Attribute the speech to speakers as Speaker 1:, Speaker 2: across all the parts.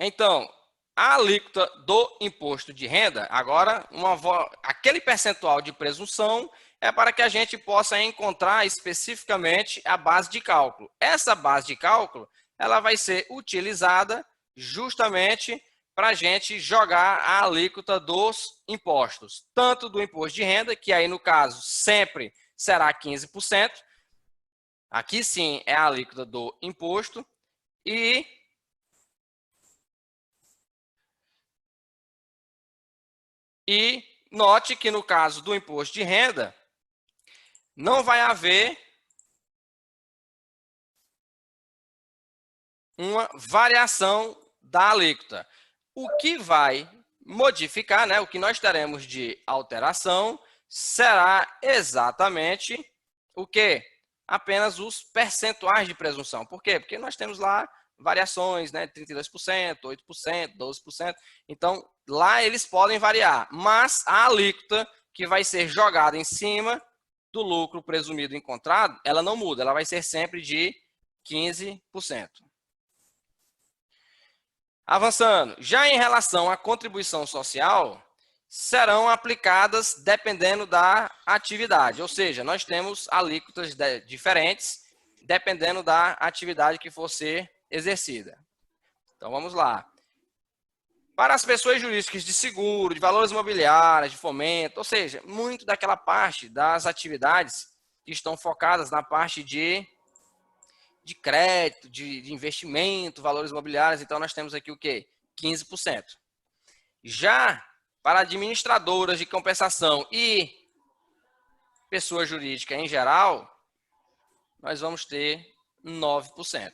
Speaker 1: Então, a alíquota do imposto de renda, agora, aquele percentual de presunção é para que a gente possa encontrar especificamente a base de cálculo. Essa base de cálculo, ela vai ser utilizada justamente para a gente jogar a alíquota dos impostos, tanto do imposto de renda, que aí no caso sempre será 15%, aqui sim é a alíquota do imposto, e note que no caso do imposto de renda, não vai haver uma variação da alíquota. O que vai modificar, né, o que nós teremos de alteração, será exatamente o quê? Apenas os percentuais de presunção. Por quê? Porque nós temos lá variações, né, 32%, 8%, 12%. Então, lá eles podem variar, mas a alíquota que vai ser jogada em cima do lucro presumido encontrado, ela não muda, ela vai ser sempre de 15%. Avançando, já em relação à contribuição social, serão aplicadas dependendo da atividade, ou seja, nós temos alíquotas diferentes dependendo da atividade que for ser exercida. Então, vamos lá. Para as pessoas jurídicas de seguro, de valores imobiliários, de fomento, ou seja, muito daquela parte das atividades que estão focadas na parte de crédito, de investimento, valores imobiliários, então nós temos aqui o quê? 15%. Já para administradoras de compensação e pessoa jurídica em geral, nós vamos ter 9%.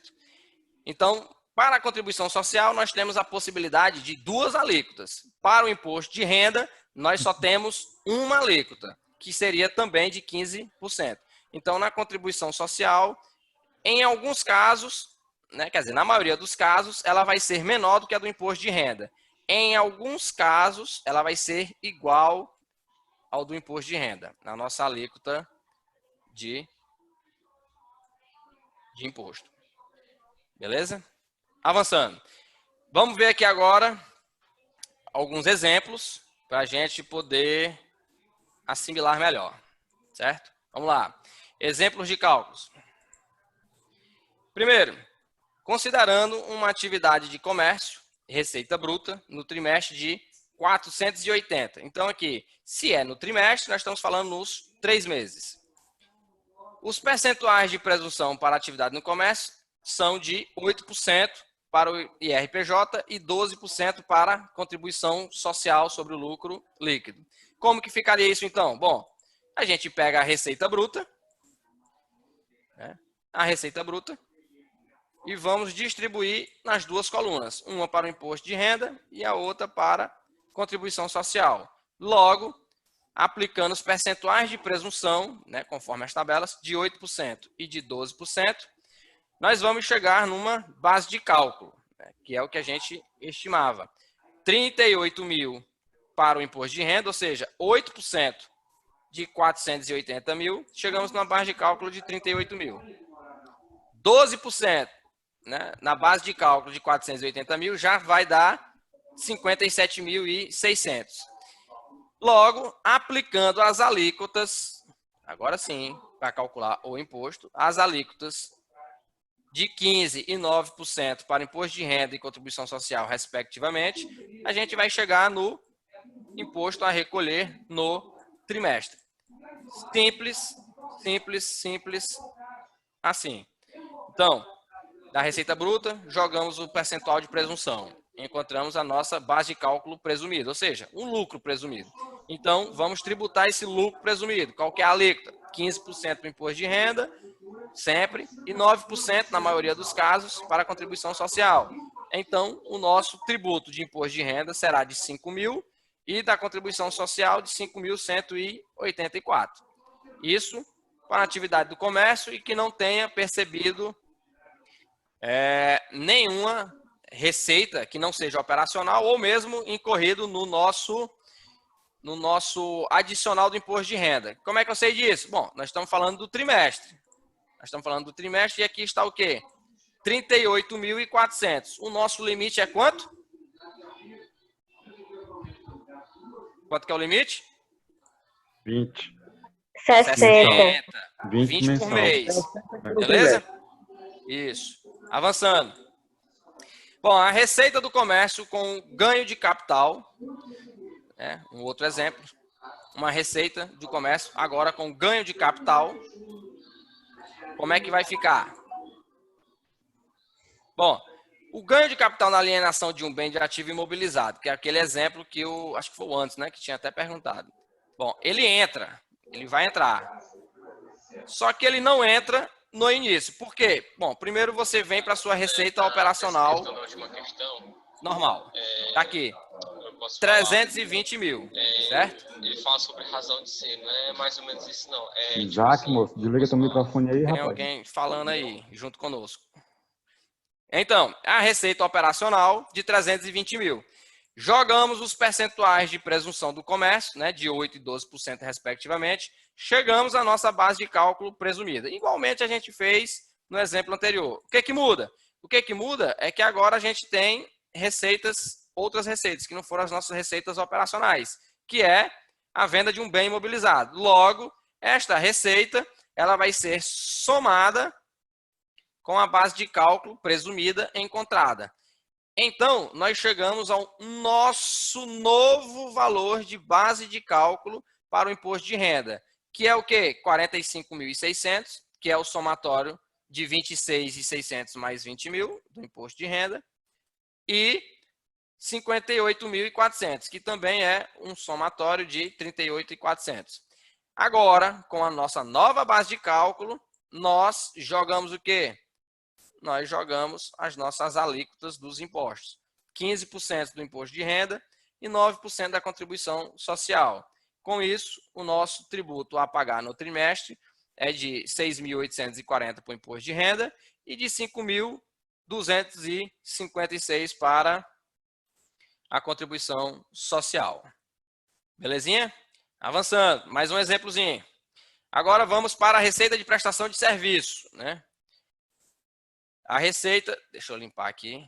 Speaker 1: Então, para a contribuição social, nós temos a possibilidade de duas alíquotas. Para o imposto de renda, nós só temos uma alíquota, que seria também de 15%. Então, na contribuição social, em alguns casos, né, quer dizer, na maioria dos casos, ela vai ser menor do que a do imposto de renda. Em alguns casos, ela vai ser igual ao do imposto de renda, na nossa alíquota de imposto. Beleza? Avançando. Vamos ver aqui agora alguns exemplos para a gente poder assimilar melhor. Certo? Vamos lá. Exemplos de cálculos. Primeiro, considerando uma atividade de comércio, receita bruta, no trimestre de 480. Então, aqui, se é no trimestre, nós estamos falando nos 3 meses. Os percentuais de presunção para atividade no comércio são de 8% para o IRPJ e 12% para contribuição social sobre o lucro líquido. Como que ficaria isso, então? Bom, a gente pega a receita bruta, né? E vamos distribuir nas duas colunas, uma para o imposto de renda e a outra para contribuição social. Logo, aplicando os percentuais de presunção, né, conforme as tabelas, de 8% e de 12%, nós vamos chegar numa base de cálculo, né, que é o que a gente estimava. 38 mil para o imposto de renda, ou seja, 8% de 480 mil, chegamos numa base de cálculo de 38 mil. 12%, né, na base de cálculo de 480 mil, já vai dar 57.600. Logo, aplicando as alíquotas, agora sim, para calcular o imposto, as alíquotas de 15% e 9% para imposto de renda e contribuição social, respectivamente, a gente vai chegar no imposto a recolher no trimestre. Simples, simples, simples, assim. Então, da receita bruta, jogamos o percentual de presunção. Encontramos a nossa base de cálculo presumida, ou seja, um lucro presumido. Então, vamos tributar esse lucro presumido. Qual que é a alíquota? 15% para o imposto de renda, sempre, e 9% na maioria dos casos para a contribuição social. Então, o nosso tributo de imposto de renda será de 5 mil e da contribuição social de 5.184. Isso para a atividade do comércio e que não tenha percebido nenhuma receita que não seja operacional ou mesmo incorrido no nosso adicional do imposto de renda. Como é que eu sei disso? Bom, nós estamos falando do trimestre. E aqui está o quê? 38.400. O nosso limite é quanto? Quanto que é o limite?
Speaker 2: 20.
Speaker 3: 60.
Speaker 1: 20 por
Speaker 2: mensal.
Speaker 1: mês. Beleza? Isso. Avançando. Bom, a receita do comércio com ganho de capital, né? Um outro exemplo. Uma receita do comércio agora com ganho de capital. Como é que vai ficar? Bom, o ganho de capital na alienação de um bem de ativo imobilizado, que é aquele exemplo que eu acho que foi o antes, né? Que tinha até perguntado. Bom, ele vai entrar. Só que ele não entra no início. Por quê? Bom, primeiro você vem para a sua receita operacional normal. Tá aqui. 320 mil, certo?
Speaker 4: Ele fala sobre razão de ser, não é mais ou menos isso, não.
Speaker 2: Isaac, moço, desliga teu microfone aí,
Speaker 1: Tem
Speaker 2: rapaz.
Speaker 1: alguém falando aí, junto conosco. Então, a receita operacional de 320 mil. Jogamos os percentuais de presunção do comércio, né, de 8% e 12% respectivamente. Chegamos à nossa base de cálculo presumida. Igualmente a gente fez no exemplo anterior. O que que muda? O que que muda é que agora a gente tem outras receitas, que não foram as nossas receitas operacionais, que é a venda de um bem imobilizado. Logo, esta receita ela vai ser somada com a base de cálculo presumida encontrada. Então, nós chegamos ao nosso novo valor de base de cálculo para o imposto de renda, que é o quê? 45.600, que é o somatório de 26.600 mais 20 mil do imposto de renda, e 58.400, que também é um somatório de 38.400. Agora, com a nossa nova base de cálculo, nós jogamos o quê? Nós jogamos as nossas alíquotas dos impostos. 15% do imposto de renda e 9% da contribuição social. Com isso, o nosso tributo a pagar no trimestre é de 6.840 para o imposto de renda e de 5.256 para a contribuição social. Belezinha? Avançando, mais um exemplozinho. Agora vamos para a receita de prestação de serviço, né? A receita, deixa eu limpar aqui.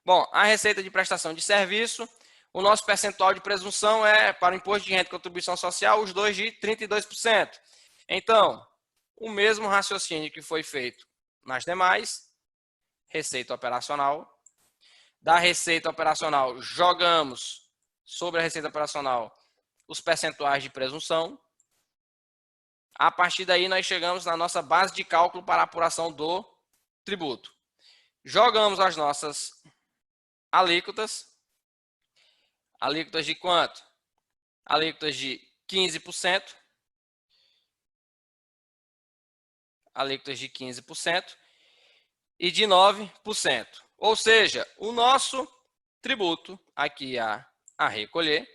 Speaker 1: Bom, a receita de prestação de serviço, o nosso percentual de presunção é para o imposto de renda e contribuição social, os dois de 32%. Então, o mesmo raciocínio que foi feito nas demais, receita operacional. Da receita operacional, jogamos sobre a receita operacional os percentuais de presunção. A partir daí, nós chegamos na nossa base de cálculo para a apuração do tributo. Jogamos as nossas alíquotas. Alíquotas de quanto? Alíquotas de 15%. Alíquotas de 15% e de 9%. Ou seja, o nosso tributo aqui a recolher,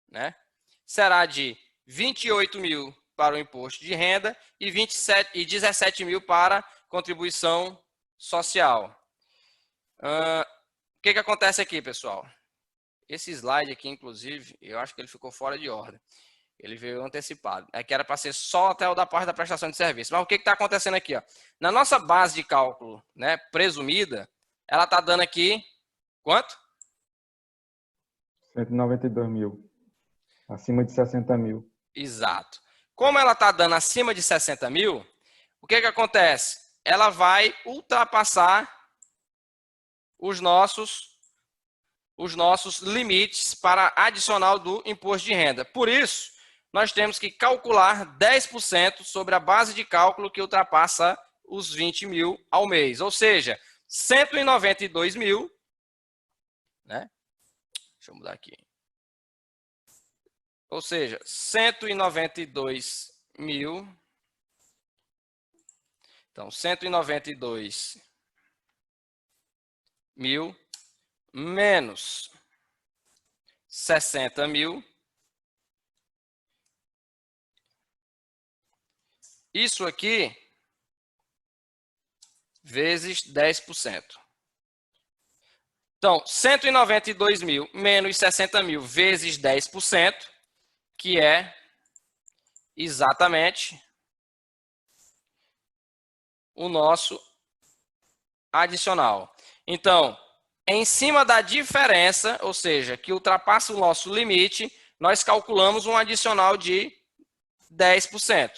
Speaker 1: né, será de 28 mil para o imposto de renda e 17 mil para contribuição social. O que acontece aqui, pessoal? Esse slide aqui, inclusive, eu acho que ele ficou fora de ordem. Ele veio antecipado. Aqui era para ser só até o da parte da prestação de serviço. Mas o que está acontecendo aqui? Ó? Na nossa base de cálculo, né, presumida, ela está dando aqui quanto?
Speaker 2: 192 mil. Acima de 60 mil.
Speaker 1: Exato. Como ela está dando acima de 60 mil, o que acontece? Ela vai ultrapassar os nossos limites para adicional do imposto de renda. Por isso, nós temos que calcular 10% sobre a base de cálculo que ultrapassa os 20 mil ao mês. Ou seja, 192 mil, né? Deixa eu mudar aqui. Ou seja, 192 mil. Então, 192 mil menos 60 mil. Isso aqui vezes 10%. Então, 192 mil menos 60 mil vezes 10%, que é exatamente o nosso adicional. Então, Em cima da diferença, ou seja, que ultrapassa o nosso limite, nós calculamos um adicional de 10%.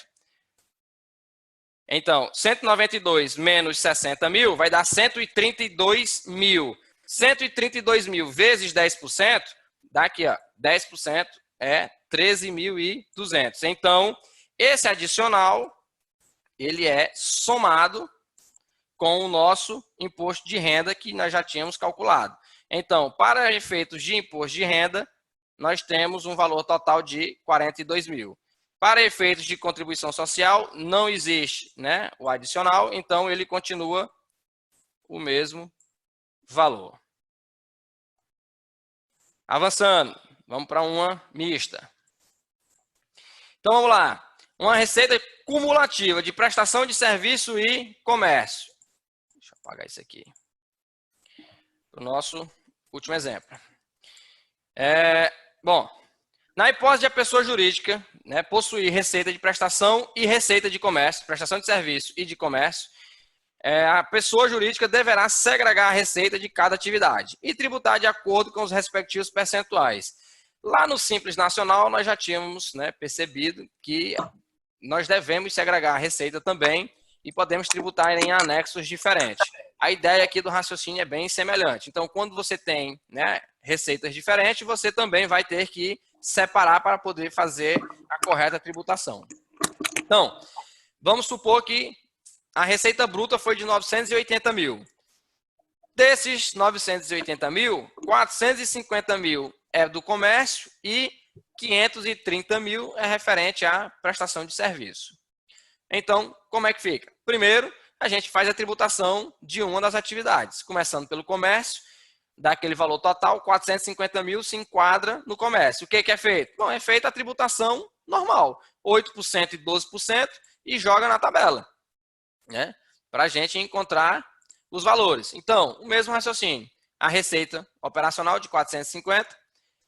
Speaker 1: Então, 192 menos 60 mil vai dar 132 mil. 132 mil vezes 10%, dá aqui, ó, 10% é 13.200. Então, esse adicional, ele é somado com o nosso imposto de renda que nós já tínhamos calculado. Então, para efeitos de imposto de renda, nós temos um valor total de 42 mil. Para efeitos de contribuição social, não existe, né, o adicional, então ele continua o mesmo valor. Avançando, vamos para uma mista. Então, vamos lá. Uma receita cumulativa de prestação de serviço e comércio. Deixa eu apagar isso aqui. Para o nosso último exemplo. Bom, na hipótese de a pessoa jurídica, né, possuir receita de prestação e receita de comércio, prestação de serviço e de comércio, a pessoa jurídica deverá segregar a receita de cada atividade e tributar de acordo com os respectivos percentuais. Lá no Simples Nacional, nós já tínhamos, né, percebido que nós devemos segregar a receita também e podemos tributar em anexos diferentes. A ideia aqui do raciocínio é bem semelhante. Então, quando você tem, né, receitas diferentes, você também vai ter que separar para poder fazer a correta tributação. Então, vamos supor que a receita bruta foi de 980 mil. Desses 980 mil, 450 mil é do comércio e 530 mil é referente à prestação de serviço. Então, como é que fica? Primeiro, a gente faz a tributação de uma das atividades. Começando pelo comércio, daquele valor total, 450 mil se enquadra no comércio. O que é feito? Bom, é feita a tributação normal, 8% e 12%, e joga na tabela, né? Para a gente encontrar os valores. Então, o mesmo raciocínio. A receita operacional de 450,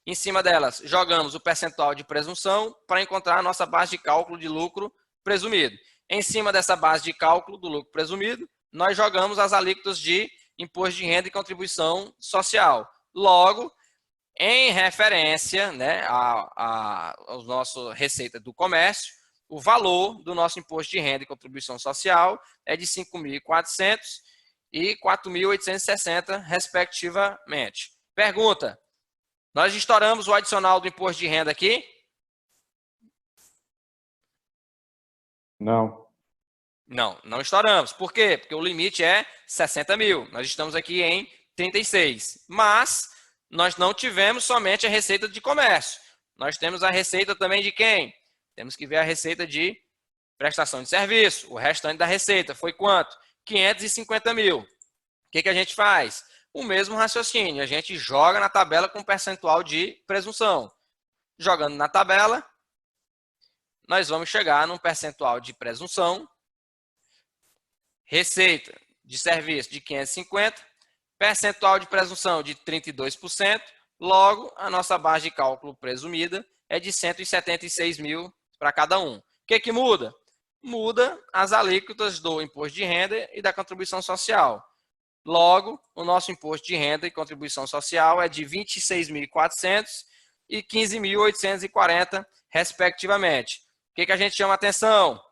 Speaker 1: em cima delas, jogamos o percentual de presunção para encontrar a nossa base de cálculo de lucro presumido. Em cima dessa base de cálculo do lucro presumido, nós jogamos as alíquotas de imposto de renda e contribuição social. Logo, em referência, né, à nossa receita do comércio, o valor do nosso imposto de renda e contribuição social é de 5.400 e 4.860, respectivamente. Pergunta: nós estouramos o adicional do imposto de renda aqui?
Speaker 2: Não.
Speaker 1: Não estouramos. Por quê? Porque o limite é 60 mil. Nós estamos aqui em 36. Mas nós não tivemos somente a receita de comércio. Nós temos a receita também de quem? Temos que ver a receita de prestação de serviço. O restante da receita foi quanto? 550 mil. O que a gente faz? O mesmo raciocínio. A gente joga na tabela com percentual de presunção. Jogando na tabela, nós vamos chegar num percentual de presunção. Receita de serviço de 550, percentual de presunção de 32%, logo a nossa base de cálculo presumida é de 176 mil para cada um. O que muda? Muda as alíquotas do imposto de renda e da contribuição social. Logo, o nosso imposto de renda e contribuição social é de 26.400 e 15.840, respectivamente. O que a gente chama atenção?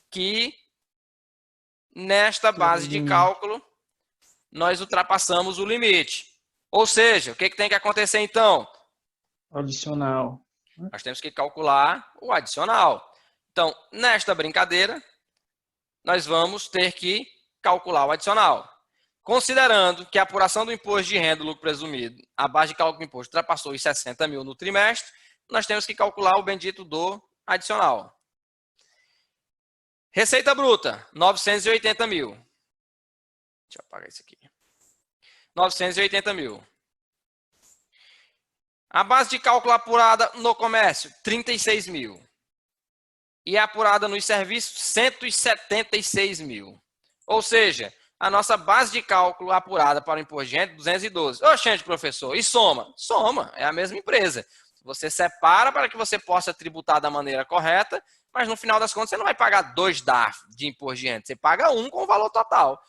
Speaker 1: Que nesta base de cálculo, nós ultrapassamos o limite. Ou seja, o que tem que acontecer então?
Speaker 5: Adicional.
Speaker 1: Nós temos que calcular o adicional. Então, nesta brincadeira, nós vamos ter que calcular o adicional. Considerando que a apuração do imposto de renda do lucro presumido, a base de cálculo do imposto ultrapassou os 60 mil no trimestre, nós temos que calcular o bendito do adicional. Receita bruta, 980 mil. Deixa eu apagar isso aqui. 980 mil. A base de cálculo apurada no comércio, 36 mil. E a apurada nos serviços, 176 mil. Ou seja, a nossa base de cálculo apurada para o imposto de renda, 212. Oxente, professor, e soma? Soma, é a mesma empresa. Você separa para que você possa tributar da maneira correta, mas no final das contas você não vai pagar 2 DARF de imposto de renda, você paga um com o valor total.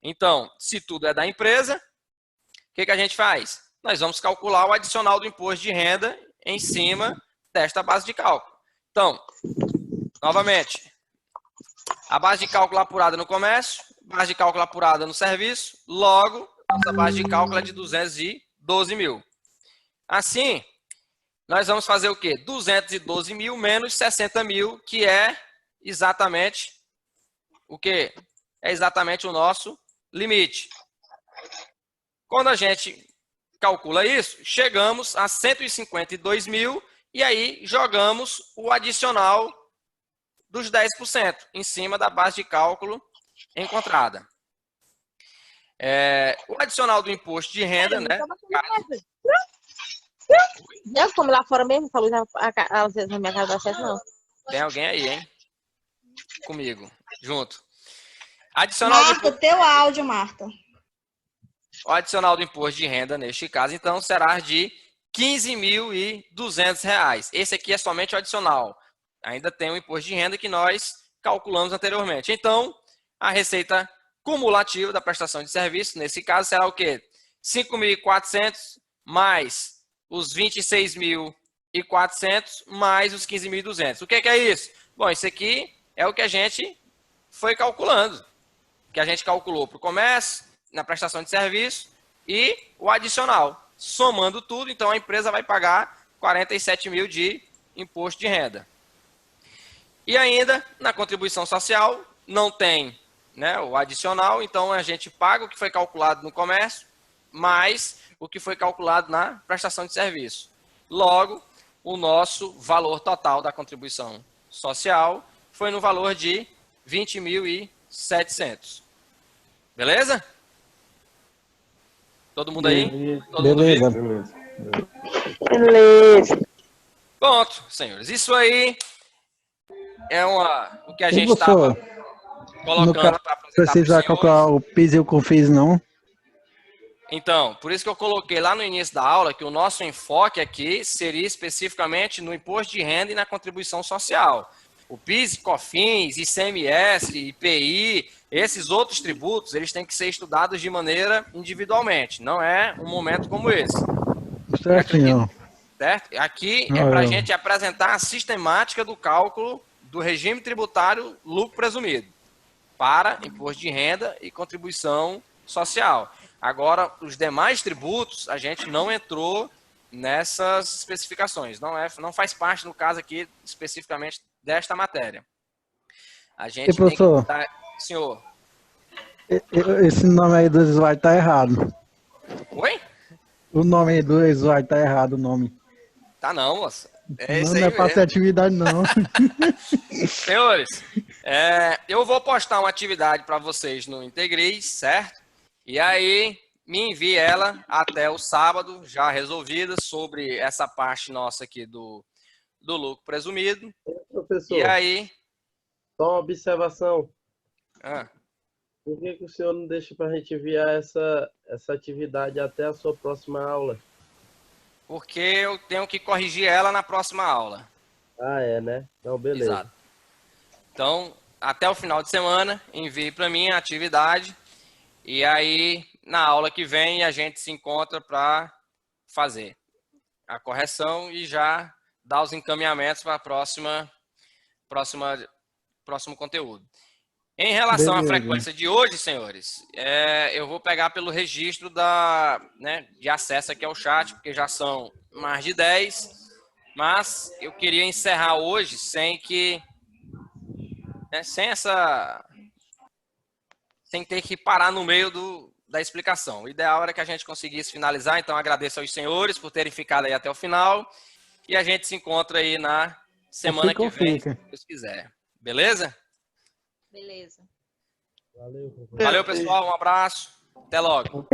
Speaker 1: Então, se tudo é da empresa, o que a gente faz? Nós vamos calcular o adicional do imposto de renda em cima desta base de cálculo. Então, novamente, a base de cálculo apurada no comércio, base de cálculo apurada no serviço, logo, nossa base de cálculo é de 212 mil. Assim, nós vamos fazer o quê? 212 mil menos 60 mil, que é exatamente o quê? É exatamente o nosso limite. Quando a gente calcula isso, chegamos a 152 mil e aí jogamos o adicional dos 10% em cima da base de cálculo encontrada. O adicional do imposto de renda, né?
Speaker 3: Não, como lá fora mesmo, falou às vezes na minha casa dá certo, não.
Speaker 1: Tem alguém aí, hein? Comigo, junto. Adicional do
Speaker 6: Marta, teu áudio, Marta.
Speaker 1: O adicional do imposto de renda, neste caso, então, será de R$ 15.200. Esse aqui é somente o adicional. Ainda tem o imposto de renda que nós calculamos anteriormente. Então, a receita cumulativa da prestação de serviço, nesse caso, será o quê? 5.400 mais os 26.400 mais os 15.200. O que é isso? Bom, isso aqui é o que a gente foi calculando. Que a gente calculou para o comércio, na prestação de serviço e o adicional. Somando tudo, então a empresa vai pagar 47 mil de imposto de renda. E ainda, na contribuição social, não tem, né, o adicional, então a gente paga o que foi calculado no comércio, mais o que foi calculado na prestação de serviço. Logo, o nosso valor total da contribuição social foi no valor de 20.700. Beleza? Todo mundo aí? Todo
Speaker 2: Beleza.
Speaker 1: mundo
Speaker 3: Beleza.
Speaker 1: Pronto, senhores. Isso aí é o que a gente
Speaker 7: professor,
Speaker 1: estava colocando para apresentar
Speaker 7: precisa
Speaker 1: para os
Speaker 7: calcular o PIS e o COFINS, não?
Speaker 1: Então, por isso que eu coloquei lá no início da aula que o nosso enfoque aqui seria especificamente no imposto de renda e na contribuição social. O PIS, COFINS, ICMS, IPI, esses outros tributos, eles têm que ser estudados de maneira individualmente. Não é um momento como esse.
Speaker 7: Certo, não.
Speaker 1: Certo? Aqui
Speaker 7: Não,
Speaker 1: é para a
Speaker 7: eu-
Speaker 1: gente apresentar a sistemática do cálculo do regime tributário lucro presumido para imposto de renda e contribuição social. Agora, os demais tributos, a gente não entrou nessas especificações. Não faz parte, no caso aqui, especificamente desta matéria. A gente tem que
Speaker 7: professor?
Speaker 1: dar... Senhor.
Speaker 7: Esse nome aí do usuário tá errado.
Speaker 1: Oi?
Speaker 7: O nome aí do usuário tá errado, o nome.
Speaker 1: Tá não, moça. É isso
Speaker 7: Não,
Speaker 1: aí
Speaker 7: não é pra
Speaker 1: mesmo.
Speaker 7: ser atividade, não.
Speaker 1: Senhores, eu vou postar uma atividade para vocês no Integris, certo? E aí, me envie ela até o sábado, já resolvida, sobre essa parte nossa aqui do lucro presumido.
Speaker 8: Professor,
Speaker 1: E aí...
Speaker 8: só uma observação.
Speaker 1: Ah,
Speaker 8: Por que o senhor não deixa para a gente enviar essa atividade até a sua próxima aula?
Speaker 1: porque eu tenho que corrigir ela na próxima aula.
Speaker 8: Ah, é, né? Então, beleza.
Speaker 1: Exato. Então, até o final de semana, envie para mim a atividade. E aí, na aula que vem, a gente se encontra para fazer a correção e já dar os encaminhamentos para próximo conteúdo. Em relação à
Speaker 7: Beleza.
Speaker 1: frequência de hoje, senhores, eu vou pegar pelo registro de acesso aqui ao chat, porque já são mais de 10, mas eu queria encerrar hoje sem ter que parar no meio da explicação. O ideal era que a gente conseguisse finalizar, então agradeço aos senhores por terem ficado aí até o final, e a gente se encontra aí na semana que vem, se Deus quiser. Beleza?
Speaker 6: Beleza.
Speaker 8: Valeu, professor.
Speaker 1: Valeu, pessoal. Um abraço. Até logo.